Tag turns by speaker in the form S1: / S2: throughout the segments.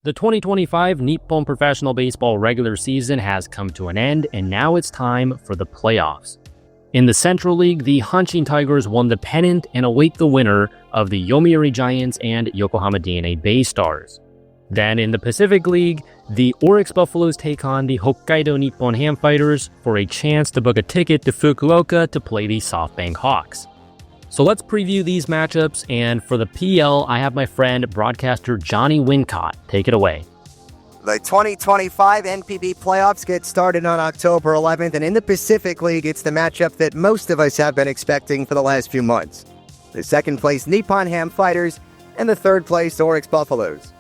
S1: The 2025 Nippon Professional Baseball regular season has come to an end, and now it's time for the playoffs. In the Central League, the Hanshin Tigers won the pennant and await the winner of the Yomiuri Giants and Yokohama DeNA BayStars. Then in the Pacific League, the Orix Buffaloes take on the Hokkaido Nipponham Fighters for a chance to book a ticket to Fukuoka to play the SoftBank Hawks. So let's preview these matchups, and for the PL, I have my friend, broadcaster Johnny Wincott. Take it away.
S2: The 2025 NPB Playoffs get started on October 11th, and in the Pacific League, it's the matchup that most of us have been expecting for the last few months. The second-place Nipponham Fighters and the third-place Orix Buffaloes.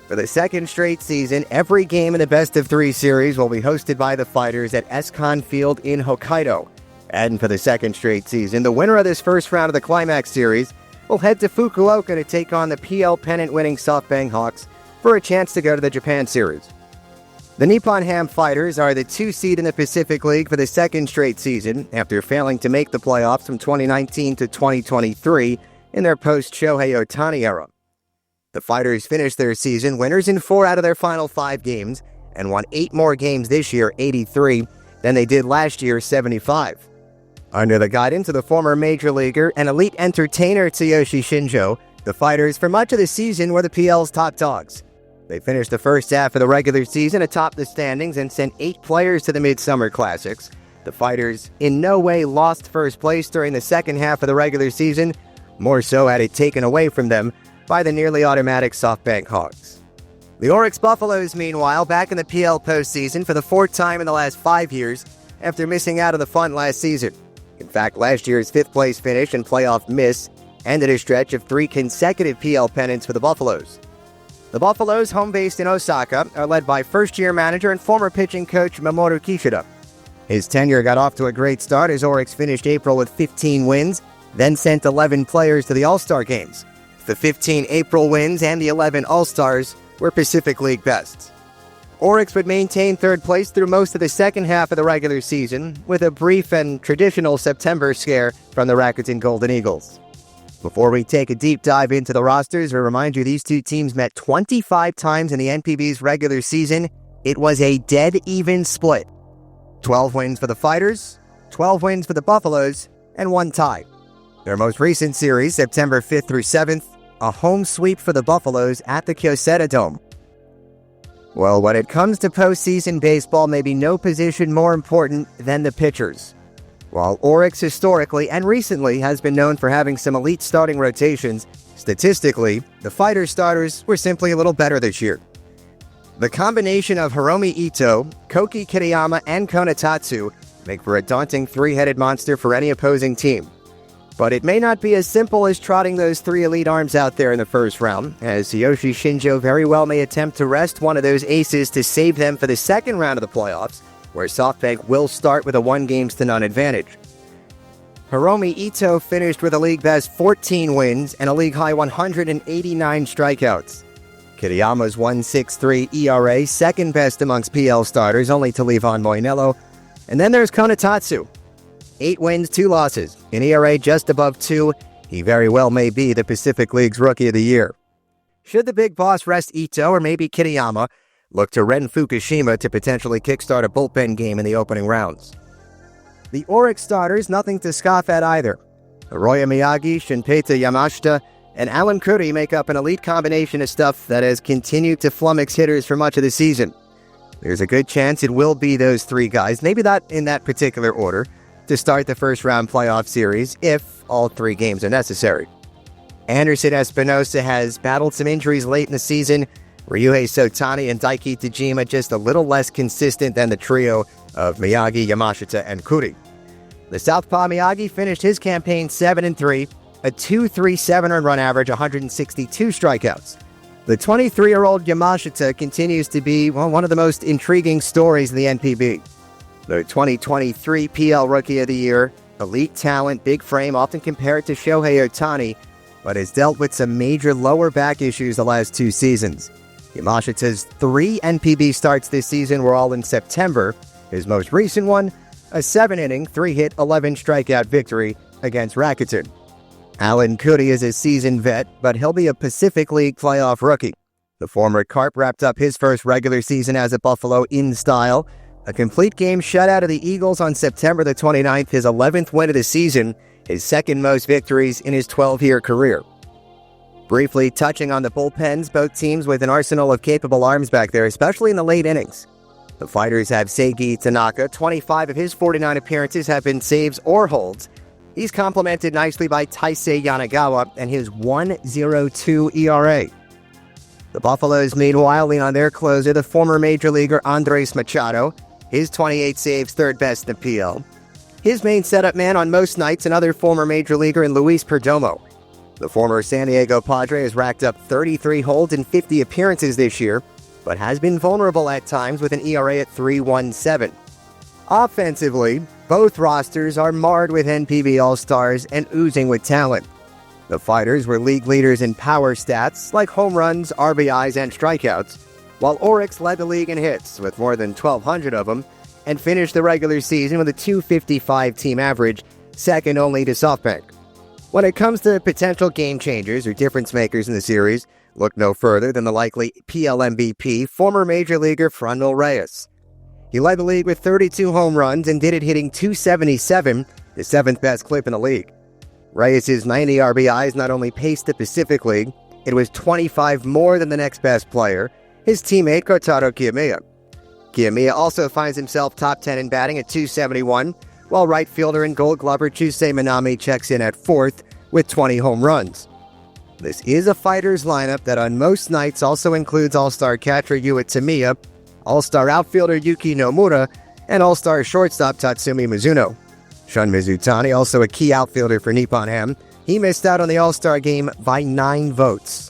S2: For the second straight season, every game in the best-of-3 series will be hosted by the Fighters at Escon Field in Hokkaido. And for the second straight season, the winner of this first round of the Climax Series will head to Fukuoka to take on the PL pennant-winning SoftBank Hawks for a chance to go to the Japan Series. The Nipponham Fighters are the 2 seed in the Pacific League for the second straight season after failing to make the playoffs from 2019 to 2023 in their post-Shohei Ohtani era. The Fighters finished their season winners in 4 out of their final 5 games and won 8 more games this year, 83, than they did last year, 75. Under the guidance of the former major leaguer and elite entertainer Tsuyoshi Shinjo, the Fighters for much of the season were the PL's top dogs. They finished the first half of the regular season atop the standings and sent 8 players to the Midsummer Classics. The Fighters in no way lost first place during the second half of the regular season, more so had it taken away from them by the nearly automatic SoftBank Hawks. The Orix Buffaloes, meanwhile, back in the PL postseason for the 4th time in the last 5 years after missing out on the fun last season. In fact, last year's 5th-place finish and playoff miss ended a stretch of 3 consecutive PL pennants for the Buffaloes. The Buffaloes, home-based in Osaka, are led by first-year manager and former pitching coach Mamoru Kishida. His tenure got off to a great start as Orix finished April with 15 wins, then sent 11 players to the All-Star games. The 15 April wins and the 11 All-Stars were Pacific League bests. Orix would maintain 3rd place through most of the second half of the regular season, with a brief and traditional September scare from the Rakuten Golden Eagles. Before we take a deep dive into the rosters, we remind you these two teams met 25 times in the NPB's regular season. It was a dead-even split. 12 wins for the Fighters, 12 wins for the Buffaloes, and 1 tie. Their most recent series, September 5th through 7th, a home sweep for the Buffaloes at the Kyocera Dome. Well, when it comes to postseason baseball, maybe no position more important than the pitchers. While Orix historically and recently has been known for having some elite starting rotations, statistically, the Fighter starters were simply a little better this year. The combination of Hiromi Ito, Koki Kitayama, and Konatatsu make for a daunting 3-headed monster for any opposing team. But it may not be as simple as trotting those 3 elite arms out there in the first round, as Tsuyoshi Shinjo very well may attempt to rest one of those aces to save them for the second round of the playoffs, where SoftBank will start with a 1-0 advantage. Hiromi Ito finished with a league-best 14 wins and a league-high 189 strikeouts. Kitayama's 1.63 ERA, second best amongst PL starters, only to Livan Moinello. And then there's Konatatsu. 8 wins, 2 losses. An ERA just above 2, he very well may be the Pacific League's Rookie of the Year. Should the big boss rest Ito or maybe Kitayama, look to Ren Fukushima to potentially kickstart a bullpen game in the opening rounds. The Orix starters, nothing to scoff at either. Hiroya Miyagi, Shunpeita Yamashita, and Alan Kurri make up an elite combination of stuff that has continued to flummox hitters for much of the season. There's a good chance it will be those 3 guys, maybe not in that particular order, to start the first-round playoff series if all 3 games are necessary. Anderson Espinosa has battled some injuries late in the season. Ryuhei Sotani and Daiki Tajima just a little less consistent than the trio of Miyagi, Yamashita, and Kurri. The Southpaw Miyagi finished his campaign 7-3, a 2.37 earned run average, 162 strikeouts. The 23-year-old Yamashita continues to be one of the most intriguing stories in the NPB. The 2023 PL Rookie of the Year, elite talent, big frame, often compared to Shohei Ohtani, but has dealt with some major lower back issues the last 2 seasons. Yamashita's 3 NPB starts this season were all in September. His most recent one, a 7-inning, 3-hit, 11-strikeout victory against Rakuten. Alan Kurri is a seasoned vet, but he'll be a Pacific League playoff rookie. The The former Carp wrapped up his first regular season as a Buffalo in style. A complete game shutout of the Eagles on September the 29th, his 11th win of the season, his second most victories in his 12-year career. Briefly touching on the bullpens, both teams with an arsenal of capable arms back there, especially in the late innings. The Fighters have Seiji Tanaka. 25 of his 49 appearances have been saves or holds. He's complemented nicely by Taisei Yanagawa and his 1.02 ERA. The Buffaloes, meanwhile, lean on their closer, the former Major Leaguer Andres Machado. His 28 saves, third best in the PL. His main setup man on most nights, another former Major Leaguer in Luis Perdomo. The former San Diego Padre has racked up 33 holds in 50 appearances this year, but has been vulnerable at times with an ERA at 3.17. Offensively, both rosters are marred with NPB All-Stars and oozing with talent. The Fighters were league leaders in power stats like home runs, RBIs, and strikeouts, while Orix led the league in hits with more than 1,200 of them and finished the regular season with a .255 team average, second only to SoftBank. When it comes to potential game changers or difference makers in the series, look no further than the likely PL MVP, former Major Leaguer Franmil Reyes. He led the league with 32 home runs and did it hitting .277, the seventh best clip in the league. Reyes' 90 RBIs not only paced the Pacific League, it was 25 more than the next best player, his teammate Kotaro Kiyomiya. Kiyomiya also finds himself top 10 in batting at .271, while right fielder and Gold Glover Chusei Minami checks in at fourth with 20 home runs. This is a Fighters lineup that on most nights also includes All-Star catcher Yua Tamiya, All-Star outfielder Yuki Nomura, and All-Star shortstop Tatsumi Mizuno. Shun Mizutani, also a key outfielder for Nipponham, he missed out on the All-Star game by 9 votes.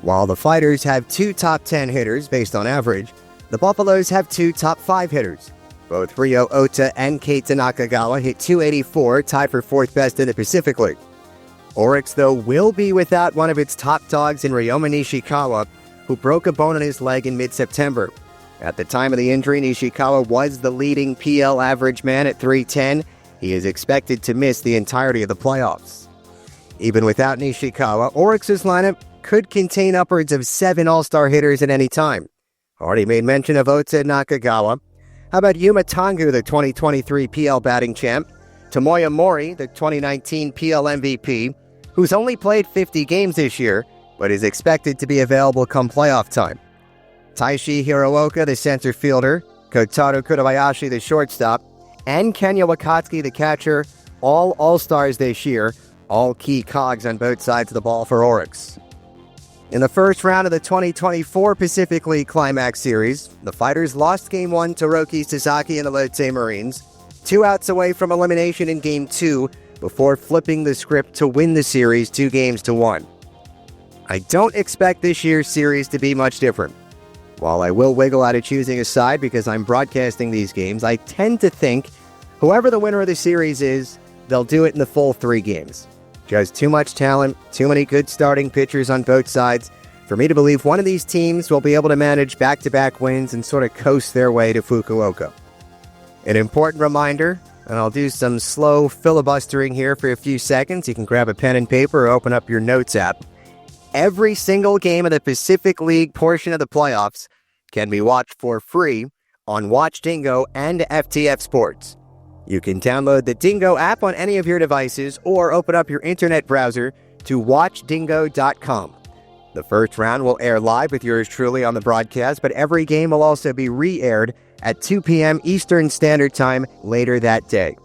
S2: While the Fighters have 2 top 10 hitters based on average, the Buffaloes have 2 top 5 hitters. Both Ryo Ota and Keita Nakagawa hit .284, tied for 4th best in the Pacific League. Orix, though, will be without one of its top dogs in Ryoma Nishikawa, who broke a bone in his leg in mid-September. At the time of the injury, Nishikawa was the leading PL average man at .310. He is expected to miss the entirety of the playoffs. Even without Nishikawa, Orix's lineup could contain upwards of 7 All-Star hitters at any time. Already made mention of Ota and Nakagawa. How about Yuma Tangu, the 2023 PL batting champ, Tomoya Mori, the 2019 PL MVP, who's only played 50 games this year, but is expected to be available come playoff time. Taishi Hirooka, the center fielder, Kotaro Kurobayashi, the shortstop, and Kenya Wakatsuki, the catcher, all All-Stars this year, all key cogs on both sides of the ball for Orix. In the first round of the 2024 Pacific League Climax Series, the Fighters lost Game 1 to Roki Sasaki and the Lotte Marines, 2 outs away from elimination in Game 2 before flipping the script to win the series 2-1. I don't expect this year's series to be much different. While I will wiggle out of choosing a side because I'm broadcasting these games, I tend to think whoever the winner of the series is, they'll do it in the full 3 games. Just too much talent, too many good starting pitchers on both sides for me to believe one of these teams will be able to manage back-to-back wins and sort of coast their way to Fukuoka. An important reminder, and I'll do some slow filibustering here for a few seconds. You can grab a pen and paper or open up your notes app. Every single game of the Pacific League portion of the playoffs can be watched for free on Watch Dingo and FTF Sports. You can download the Dingo app on any of your devices or open up your internet browser to watchdingo.com. The first round will air live with yours truly on the broadcast, but every game will also be re-aired at 2 p.m. Eastern Standard Time later that day.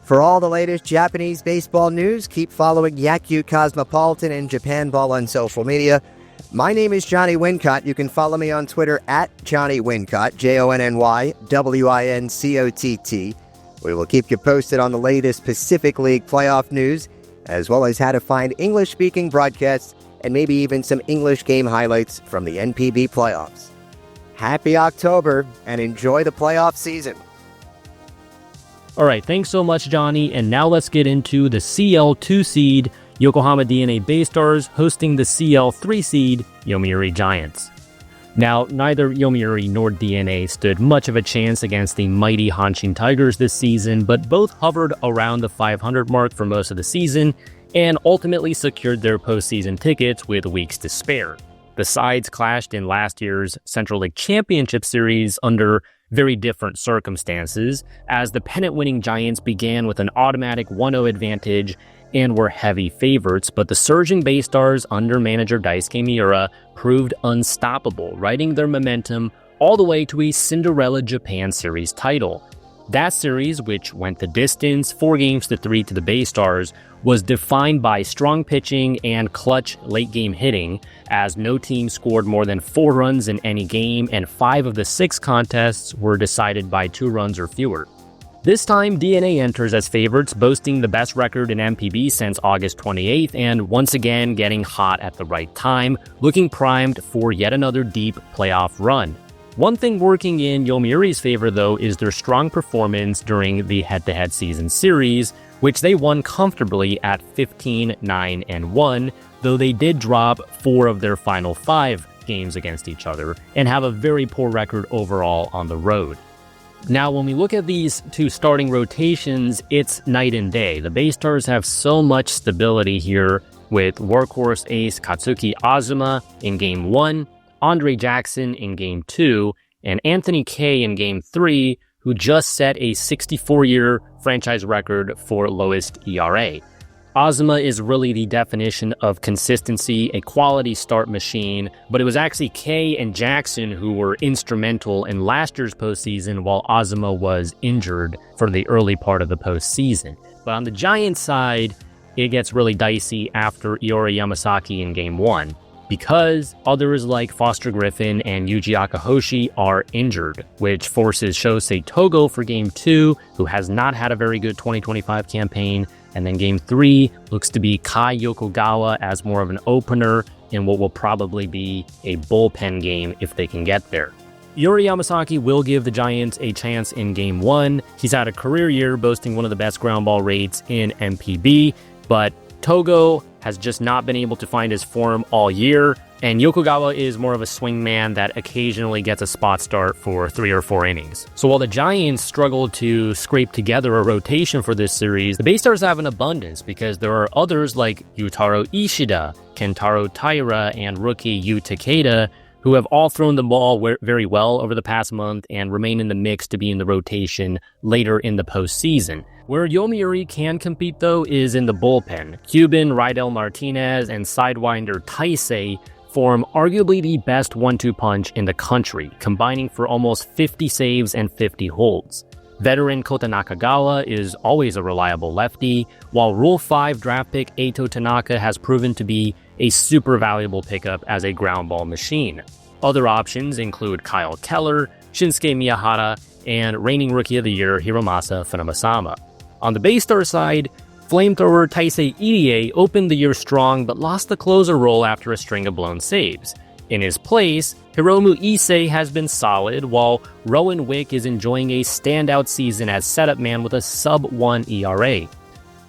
S2: For all the latest Japanese baseball news, keep following Yakkyu Cosmopolitan and Japan Ball on social media. My name is Johnny Wincott. You can follow me on Twitter at Johnny Wincott, JONNYWINCOTT. We will keep you posted on the latest Pacific League playoff news, as well as how to find English-speaking broadcasts and maybe even some English game highlights from the NPB playoffs. Happy October, and enjoy the playoff season.
S1: All right, thanks so much, Johnny. And now let's get into the CL2 seed Yokohama DeNA BayStars hosting the CL3 seed Yomiuri Giants. Now, neither Yomiuri nor DeNA stood much of a chance against the mighty Hanshin Tigers this season, but both hovered around the 500 mark for most of the season and ultimately secured their postseason tickets with weeks to spare. The sides clashed in last year's Central League Championship Series under very different circumstances, as the pennant-winning Giants began with an automatic 1-0 advantage and were heavy favorites, but the surging BayStars under manager Daisuke Miura proved unstoppable, riding their momentum all the way to a Cinderella Japan Series title. That series, which went the distance, 4-3 to the BayStars, was defined by strong pitching and clutch late-game hitting, as no team scored more than 4 runs in any game, and 5 of the 6 contests were decided by 2 runs or fewer. This time, DeNA enters as favorites, boasting the best record in NPB since August 28th, and once again getting hot at the right time, looking primed for yet another deep playoff run. One thing working in Yomiuri's favor, though, is their strong performance during the head-to-head season series, which they won comfortably at 15-9-1, though they did drop 4 of their final 5 games against each other and have a very poor record overall on the road. Now, when we look at these 2 starting rotations, it's night and day. The BayStars have so much stability here, with workhorse ace Katsuki Azuma in Game 1, Andre Jackson in Game 2, and Anthony Kay in Game 3, who just set a 64-year franchise record for lowest ERA. Azuma is really the definition of consistency, a quality start machine, but it was actually Kay and Jackson who were instrumental in last year's postseason, while Azuma was injured for the early part of the postseason. But on the Giants side, it gets really dicey after Iori Yamasaki in Game 1, because others like Foster Griffin and Yuji Akahoshi are injured, which forces Shosei Togo for Game 2, who has not had a very good 2025 campaign, and then Game 3 looks to be Kai Yokogawa as more of an opener in what will probably be a bullpen game if they can get there. Yuri Yamasaki will give the Giants a chance in Game 1. He's had a career year, boasting one of the best ground ball rates in NPB, but Togo has just not been able to find his form all year, and Yokogawa is more of a swingman that occasionally gets a spot start for 3 or 4 innings. So while the Giants struggle to scrape together a rotation for this series, the BayStars have an abundance because there are others like Yutaro Ishida, Kentaro Taira, and rookie Yu Takeda, who have all thrown the ball very well over the past month and remain in the mix to be in the rotation later in the postseason. Where Yomiuri can compete, though, is in the bullpen. Cuban, Rydell Martinez, and Sidewinder Taisei form arguably the best 1-2 punch in the country, combining for almost 50 saves and 50 holds. Veteran Kota Nakagawa is always a reliable lefty, while Rule 5 draft pick Eito Tanaka has proven to be a super valuable pickup as a ground ball machine. Other options include Kyle Keller, Shinsuke Miyahara, and reigning Rookie of the Year Hiromasa Funamasama. On the BayStars side, flamethrower Taisei Irie opened the year strong but lost the closer role after a string of blown saves. In his place, Hiromu Issei has been solid, while Rowan Wick is enjoying a standout season as setup man with a sub-1 ERA.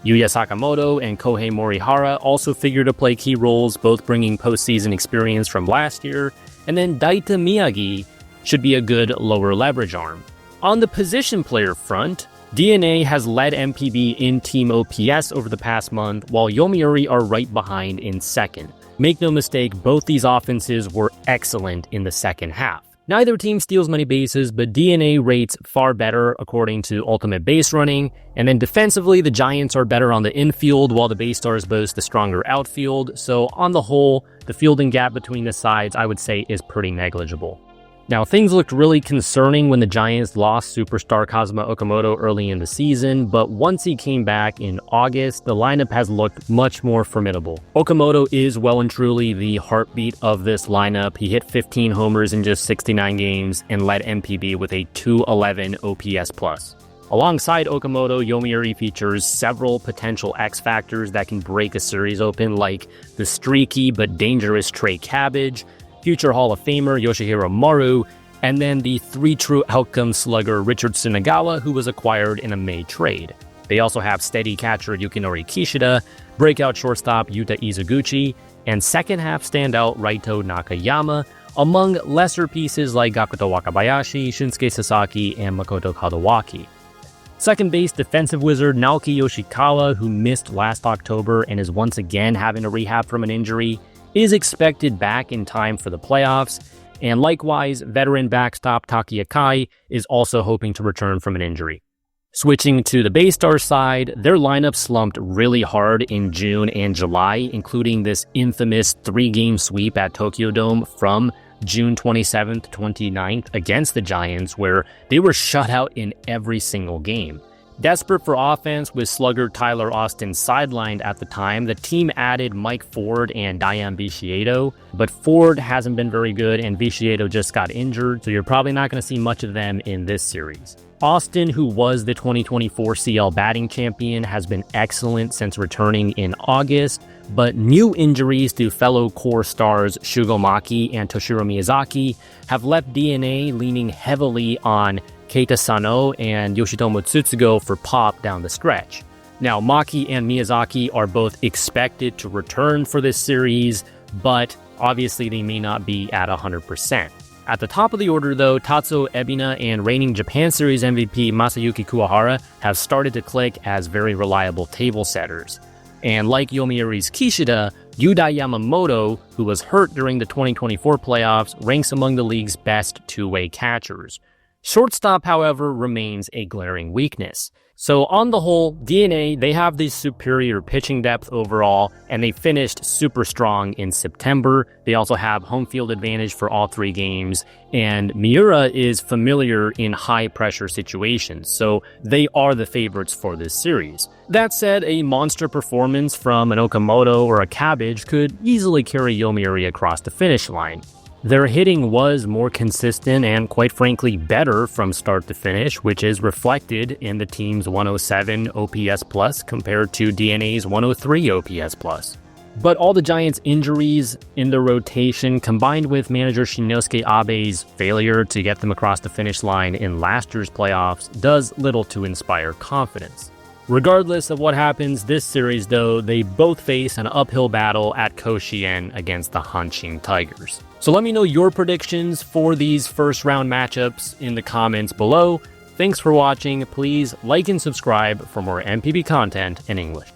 S1: Yuya Sakamoto and Kohei Morihara also figure to play key roles, both bringing postseason experience from last year, and then Daita Miyagi should be a good lower leverage arm. On the position player front, DeNA has led NPB in team OPS over the past month, while Yomiuri are right behind in second. Make no mistake, both these offenses were excellent in the second half. Neither team steals many bases, but DeNA rates far better according to ultimate base running, and then defensively, the Giants are better on the infield, while the BayStars boast the stronger outfield, so on the whole, the fielding gap between the sides, I would say, is pretty negligible. Now, things looked really concerning when the Giants lost superstar Kazuma Okamoto early in the season, but once he came back in August, the lineup has looked much more formidable. Okamoto is well and truly the heartbeat of this lineup. He hit 15 homers in just 69 games and led NPB with a 211 OPS+. Alongside Okamoto, Yomiuri features several potential X factors that can break a series open, like the streaky but dangerous Trey Cabbage, future Hall of Famer Yoshihiro Maru, and then the 3-true outcome slugger Richard Tsunagawa, who was acquired in a May trade. They also have steady catcher Yukinori Kishida, breakout shortstop Yuta Izuguchi, and second-half standout Raito Nakayama, among lesser pieces like Gakuto Wakabayashi, Shinsuke Sasaki, and Makoto Kadawaki. Second base defensive wizard Naoki Yoshikawa, who missed last October and is once again having to rehab from an injury, is expected back in time for the playoffs, and likewise, veteran backstop Taki Akai is also hoping to return from an injury. Switching to the BayStars side, their lineup slumped really hard in June and July, including this infamous 3-game sweep at Tokyo Dome from June 27th to 29th against the Giants, where they were shut out in every single game. Desperate for offense with slugger Tyler Austin sidelined at the time, the team added Mike Ford and Dayan Viciedo, but Ford hasn't been very good and Viciedo just got injured, so you're probably not going to see much of them in this series. Austin, who was the 2024 CL batting champion, has been excellent since returning in August, but new injuries to fellow core stars Shugo Maki and Toshiro Miyazaki have left DeNA leaning heavily on Keita Sano and Yoshitomo Tsutsugo for pop down the stretch. Now, Maki and Miyazaki are both expected to return for this series, but obviously they may not be at 100%. At the top of the order, though, Tatsuo Ebina and reigning Japan Series MVP Masayuki Kuwahara have started to click as very reliable table setters. And like Yomiuri's Kishida, Yudai Yamamoto, who was hurt during the 2024 playoffs, ranks among the league's best two-way catchers. Shortstop, however, remains a glaring weakness. So on the whole, DeNA, they have the superior pitching depth overall, and they finished super strong in September. They also have home field advantage for all 3 games, and Miura is familiar in high-pressure situations, so they are the favorites for this series. That said, a monster performance from an Okamoto or a Cabbage could easily carry Yomiuri across the finish line. Their hitting was more consistent and, quite frankly, better from start to finish, which is reflected in the team's 107 OPS plus compared to DeNA's 103 OPS plus. But all the Giants' injuries in the rotation, combined with manager Shinnosuke Abe's failure to get them across the finish line in last year's playoffs, does little to inspire confidence. Regardless of what happens this series, though, they both face an uphill battle at Koshien against the Hanshin Tigers. So let me know your predictions for these first-round matchups in the comments below. Thanks for watching. Please like and subscribe for more NPB content in English.